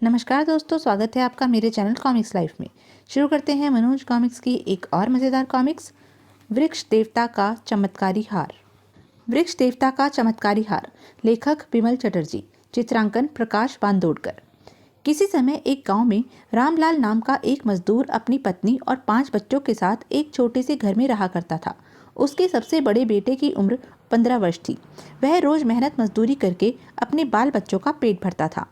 नमस्कार दोस्तों, स्वागत है आपका मेरे चैनल कॉमिक्स लाइफ में। शुरू करते हैं मनोज कॉमिक्स की एक और मज़ेदार कॉमिक्स, वृक्ष देवता का चमत्कारी हार। वृक्ष देवता का चमत्कारी हार, लेखक विमल चटर्जी, चित्रांकन प्रकाश बांदोडकर। किसी समय एक गांव में रामलाल नाम का एक मजदूर अपनी पत्नी और 5 बच्चों के साथ एक छोटे से घर में रहा करता था। उसके सबसे बड़े बेटे की उम्र 15 वर्ष थी। वह रोज मेहनत मजदूरी करके अपने बाल बच्चों का पेट भरता था।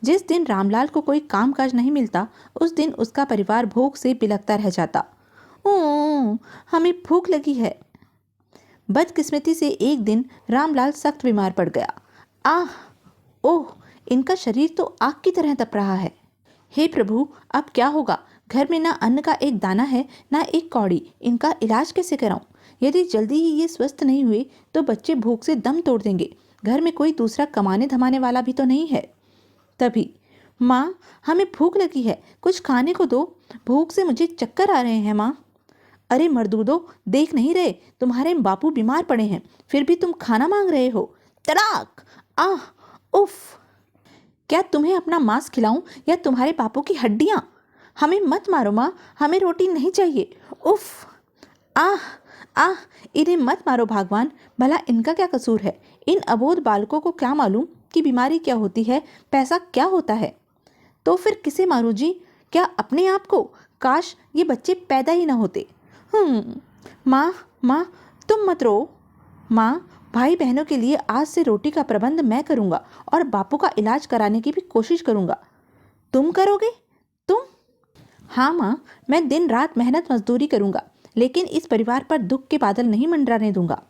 जिस दिन रामलाल को कोई काम काज नहीं मिलता, उस दिन उसका परिवार भूख से बिलखता रह जाता। ओ, हमें भूख लगी है। बदकिस्मती से एक दिन रामलाल सख्त बीमार पड़ गया। आह, ओह, इनका शरीर तो आग की तरह तप रहा है। हे प्रभु, अब क्या होगा? घर में ना अन्न का एक दाना है, ना एक कौड़ी। इनका इलाज कैसे कराऊं? यदि जल्दी ही ये स्वस्थ नहीं हुए तो बच्चे भूख से दम तोड़ देंगे। घर में कोई दूसरा कमाने धमाने वाला भी तो नहीं है। तभी, माँ, हमें भूख लगी है, कुछ खाने को दो। भूख से मुझे चक्कर आ रहे हैं माँ। अरे मर्दूदो, देख नहीं रहे तुम्हारे बापू बीमार पड़े हैं, फिर भी तुम खाना मांग रहे हो। तड़ाक! आह! उफ! क्या तुम्हें अपना मांस खिलाऊं या तुम्हारे बापू की हड्डियां? हमें मत मारो माँ, हमें रोटी नहीं चाहिए। उफ! आह! आह! इन्हें मत मारो भगवान, भला इनका क्या कसूर है? इन अबोध बालकों को क्या मालूम कि बीमारी क्या होती है, पैसा क्या होता है। तो फिर किसे मारूं जी? क्या अपने आप को? काश ये बच्चे पैदा ही ना होते। माँ, माँ, तुम मत रो। माँ, भाई बहनों के लिए आज से रोटी का प्रबंध मैं करूँगा और बापू का इलाज कराने की भी कोशिश करूँगा। तुम करोगे? तुम? हाँ माँ, मैं दिन रात मेहनत मजदूरी करूँगा, लेकिन इस परिवार पर दुख के बादल नहीं मंडराने दूंगा।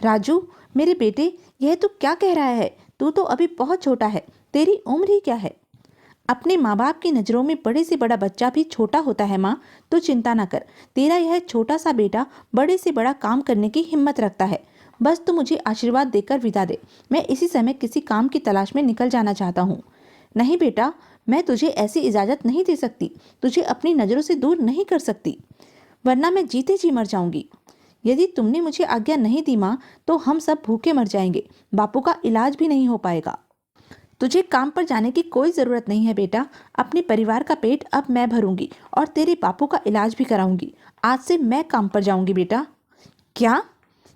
राजू, मेरे बेटे, यह तू क्या कह रहा है? तू तो अभी बहुत छोटा है, तेरी उम्र ही क्या है? अपने माँ बाप की नज़रों में बड़े से बड़ा बच्चा भी छोटा होता है माँ। तो चिंता ना कर, तेरा यह छोटा सा बेटा बड़े से बड़ा काम करने की हिम्मत रखता है। बस तू मुझे आशीर्वाद देकर विदा दे। मैं इसी समय किसी काम की तलाश में निकल जाना चाहता हूँ। नहीं बेटा, मैं तुझे ऐसी इजाज़त नहीं दे सकती। तुझे अपनी नज़रों से दूर नहीं कर सकती, वरना मैं जीते जी मर जाऊंगी। यदि तुमने मुझे आज्ञा नहीं दी माँ, तो हम सब भूखे मर जाएंगे। बापू का इलाज भी नहीं हो पाएगा। तुझे काम पर जाने की कोई ज़रूरत नहीं है बेटा। अपने परिवार का पेट अब मैं भरूंगी और तेरे बापू का इलाज भी कराऊंगी। आज से मैं काम पर जाऊंगी बेटा। क्या?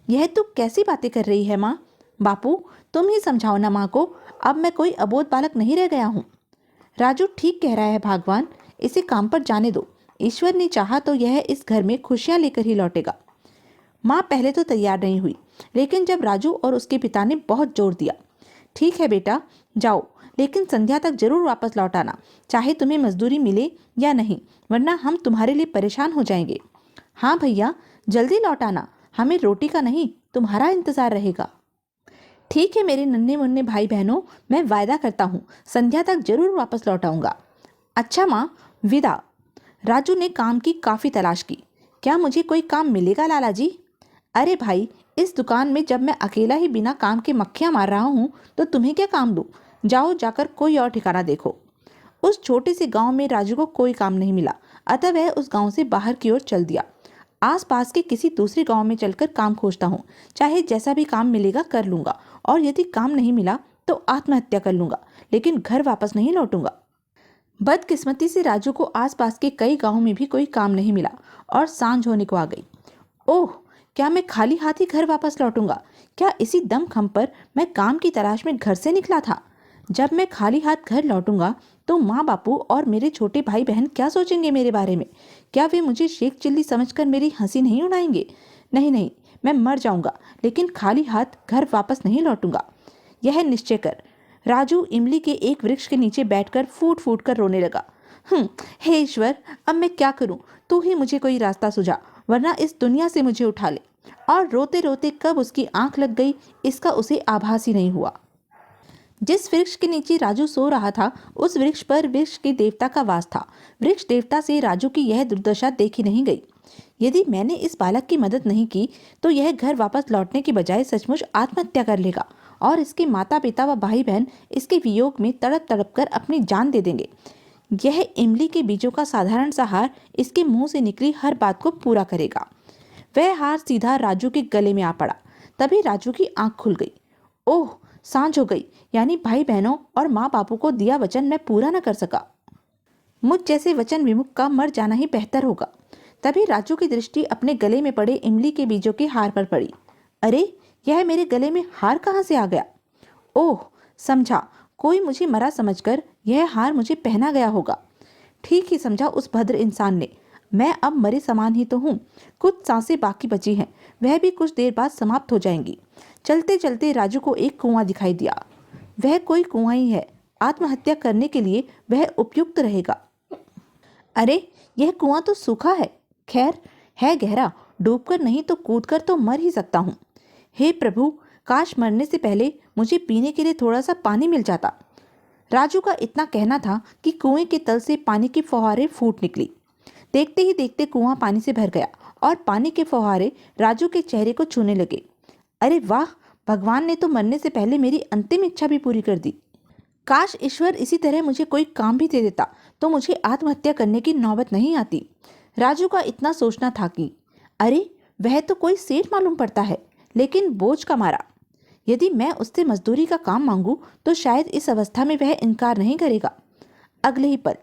यह तू कैसी बातें कर रही है माँ? बापू, तुम ही समझाओ ना माँ को। अब मैं कोई अबोध बालक नहीं रह गया हूँ। राजू ठीक कह रहा है भगवान, इसे काम पर जाने दो। ईश्वर ने चाहा तो यह इस घर में खुशियाँ लेकर ही लौटेगा। माँ पहले तो तैयार नहीं हुई, लेकिन जब राजू और उसके पिता ने बहुत जोर दिया, ठीक है बेटा, जाओ, लेकिन संध्या तक जरूर वापस लौट आना, चाहे तुम्हें मजदूरी मिले या नहीं, वरना हम तुम्हारे लिए परेशान हो जाएंगे। हाँ भैया, जल्दी लौट आना, हमें रोटी का नहीं तुम्हारा इंतजार रहेगा। ठीक है मेरे नन्हे मुन्ने भाई बहनों, मैं वायदा करता हूँ संध्या तक जरूर वापस लौट आऊँगा। अच्छा माँ, विदा। राजू ने काम की काफ़ी तलाश की। क्या मुझे कोई काम मिलेगा लाला जी? अरे भाई, इस दुकान में जब मैं अकेला ही बिना काम के मक्खियां मार रहा हूँ, तो तुम्हें क्या काम दूँ? जाओ, जाकर कोई और ठिकाना देखो। उस छोटे से गांव में राजू को कोई काम नहीं मिला, अतः वह उस गांव से बाहर की ओर चल दिया। आसपास के किसी दूसरे गांव में चलकर काम खोजता हूँ। चाहे जैसा भी काम मिलेगा कर लूंगा, और यदि काम नहीं मिला तो आत्महत्या कर लूंगा, लेकिन घर वापस नहीं लौटूंगा। बदकिस्मती से राजू को आसपास के कई गांवों में भी कोई काम नहीं मिला और सांझ होने को आ गई। ओह, क्या मैं खाली हाथ ही घर वापस लौटूंगा? क्या इसी दमखम पर मैं काम की तलाश में घर से निकला था? जब मैं खाली हाथ घर लौटूंगा तो माँ बापू और मेरे छोटे भाई बहन क्या सोचेंगे मेरे बारे में? क्या वे मुझे शेख चिल्ली समझकर मेरी हंसी नहीं उड़ाएंगे? नहीं नहीं, मैं मर जाऊंगा, लेकिन खाली हाथ घर वापस नहीं लौटूंगा। यह निश्चय कर। राजू इमली के एक वृक्ष के नीचे बैठकर फूट फूट कर रोने लगा। हे ईश्वर, अब मैं क्या करूं? तू ही मुझे कोई रास्ता सुझा, वरना इस दुनिया से मुझे उठा ले। और रोते रोते कब उसकी आंख लग गई, इसका उसे आभास ही नहीं हुआ। जिस वृक्ष के नीचे राजू सो रहा था, उस वृक्ष पर वृक्ष के देवता का वास था। वृक्ष देवता से राजू की यह दुर्दशा देखी नहीं गई। यदि मैंने इस बालक की मदद नहीं की तो यह घर वापस लौटने की बजाय सचमुच आत्महत्या कर लेगा, और इसके माता पिता व भाई बहन इसके वियोग में तड़प तड़प कर अपनी जान दे देंगे। यह इमली के बीजों का साधारण सा हार इसके मुंह से निकली हर बात को पूरा करेगा। वह हार सीधा राजू के गले में आ पड़ा। तभी राजू की आंख खुल गई। ओह, सांझ हो गई, यानी भाई बहनों और माँ बापू को दिया वचन मैं पूरा न कर सका। मुझ जैसे वचन विमुख का मर जाना ही बेहतर होगा। तभी राजू की दृष्टि अपने गले में पड़े इमली के बीजों के हार पर पड़ी। अरे, यह मेरे गले में हार कहाँ से आ गया? ओह, समझा, कोई मुझे मरा समझकर यह हार मुझे पहना गया होगा। ठीक ही समझा उस भद्र इंसान ने। मैं अब मरे समान ही तो हूँ। कुछ सांसें बाकी बची हैं, वह भी कुछ देर बाद समाप्त हो जाएंगी। चलते चलते राजू को एक कुआं दिखाई दिया। वह कोई कुआं ही है, आत्महत्या करने के लिए वह उपयुक्त रहेगा। अरे, यह कुआं तो सूखा है। खैर, है गहरा, डूबकर नहीं तो कूदकर तो मर ही सकता हूँ। हे प्रभु, काश मरने से पहले मुझे पीने के लिए थोड़ा सा पानी मिल जाता। राजू का इतना कहना था कि कुएं के तल से पानी की फुहारें फूट निकली। देखते ही देखते कुआं पानी से भर गया और पानी के फुहारे राजू के चेहरे को छूने लगे। अरे वाह, भगवान ने तो मरने से पहले मेरी अंतिम इच्छा भी पूरी कर दी। काश ईश्वर इसी तरह मुझे कोई काम भी दे देता तो मुझे आत्महत्या करने की नौबत नहीं आती। राजू का इतना सोचना था कि अरे, वह तो कोई सेठ मालूम पड़ता है, लेकिन बोझ का मारा। यदि मैं उससे मजदूरी का काम मांगू तो शायद इस अवस्था में वह इनकार नहीं करेगा। अगले ही पल,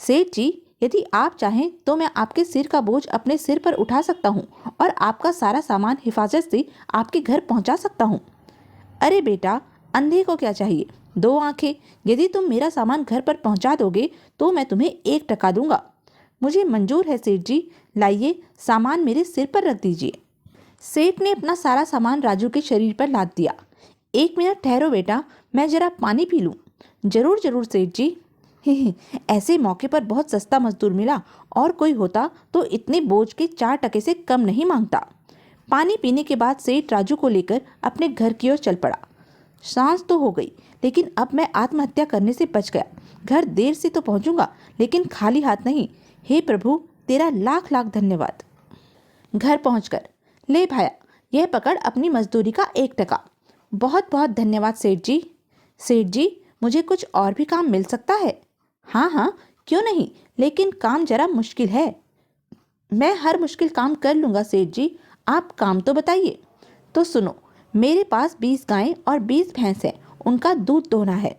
सेठ जी, यदि आप चाहें तो मैं आपके सिर का बोझ अपने सिर पर उठा सकता हूँ और आपका सारा सामान हिफाजत से आपके घर पहुँचा सकता हूँ। अरे बेटा, अंधे को क्या चाहिए, 2 आंखें। यदि तुम मेरा सामान घर पर पहुंचा दोगे तो मैं तुम्हें 1 टका दूंगा। मुझे मंजूर है सेठ जी, लाइए, सामान मेरे सिर पर रख दीजिए। सेठ ने अपना सारा सामान राजू के शरीर पर लाद दिया। 1 मिनट ठहरो बेटा, मैं जरा पानी पी लूं। जरूर जरूर सेठ जी। ऐसे मौके पर बहुत सस्ता मजदूर मिला, और कोई होता तो इतने बोझ के 4 टके से कम नहीं मांगता। पानी पीने के बाद सेठ राजू को लेकर अपने घर की ओर चल पड़ा। सांस तो हो गई, लेकिन अब मैं आत्महत्या करने से बच गया। घर देर से तो पहुंचूंगा, लेकिन खाली हाथ नहीं। हे प्रभु, तेरा लाख लाख धन्यवाद। घर पहुंचकर, ले भाया, यह पकड़ अपनी मजदूरी का 1 टका। बहुत बहुत धन्यवाद सेठ जी। सेठ जी, मुझे कुछ और भी काम मिल सकता है? हाँ हाँ, क्यों नहीं, लेकिन काम जरा मुश्किल है। मैं हर मुश्किल काम कर लूँगा सेठ जी, आप काम तो बताइए। तो सुनो, मेरे पास 20 गायें और 20 भैंस हैं, उनका दूध दोहना है,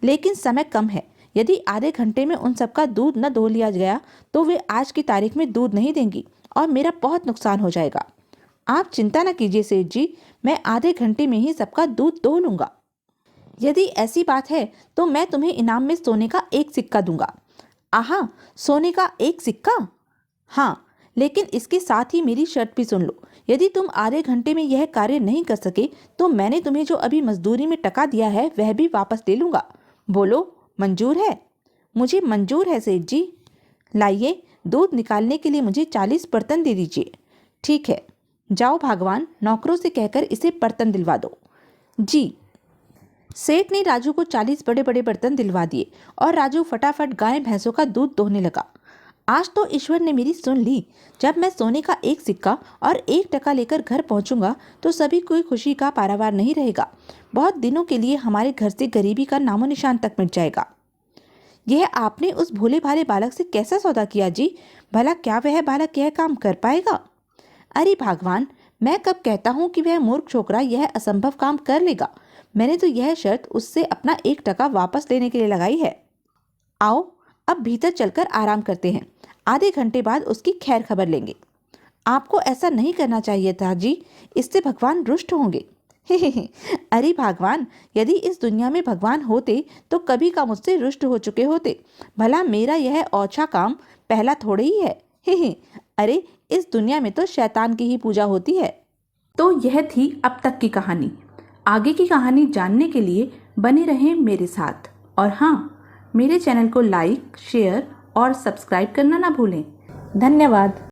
लेकिन समय कम है। यदि आधे घंटे में उन सबका दूध न दो लिया गया तो वे आज की तारीख में दूध नहीं देंगी और मेरा बहुत नुकसान हो जाएगा। आप चिंता न कीजिए सेठ जी, मैं आधे घंटे में ही सबका दूध दो लूँगा। यदि ऐसी बात है तो मैं तुम्हें इनाम में सोने का 1 सिक्का दूंगा। आहा, सोने का 1 सिक्का? हाँ, लेकिन इसके साथ ही मेरी शर्त भी सुन लो। यदि तुम आधे घंटे में यह कार्य नहीं कर सके तो मैंने तुम्हें जो अभी मजदूरी में टका दिया है वह भी वापस ले लूँगा। बोलो, मंजूर है? मुझे मंजूर है सेठ जी। लाइए, दूध निकालने के लिए मुझे 40 बर्तन दे दीजिए। ठीक है, जाओ भागवान, नौकरों से कहकर इसे बर्तन दिलवा दो। जी। सेठ ने राजू को 40 बड़े बड़े बर्तन दिलवा दिए और राजू फटाफट गाय भैंसों का दूध दोहने लगा। आज तो ईश्वर ने मेरी सुन ली। जब मैं सोने का 1 सिक्का और 1 टका लेकर घर पहुंचूंगा तो सभी कोई खुशी का पारावार नहीं रहेगा। बहुत दिनों के लिए हमारे घर से गरीबी का नामो निशान तक मिट जाएगा। यह आपने उस भोले भाले बालक से कैसा सौदा किया जी? भला क्या वह बालक यह काम कर पाएगा? अरे भगवान, मैं कब कहता हूँ कि वह मूर्ख छोकरा यह असंभव काम कर लेगा। मैंने तो यह शर्त उससे अपना 1 टका वापस लेने के लिए लगाई है। आओ, अब भीतर चलकर आराम करते हैं, आधे घंटे बाद उसकी खैर खबर लेंगे। आपको ऐसा नहीं करना चाहिए था जी, इससे भगवान रुष्ट होंगे। अरे भगवान, यदि इस दुनिया में भगवान होते तो कभी का मुझसे रुष्ट हो चुके होते। भला मेरा यह औछा काम पहला थोड़े ही है। अरे, इस दुनिया में तो शैतान की ही पूजा होती है। तो यह थी अब तक की कहानी। आगे की कहानी जानने के लिए बने रहें मेरे साथ। और हाँ, मेरे चैनल को लाइक, शेयर और सब्सक्राइब करना ना भूलें। धन्यवाद।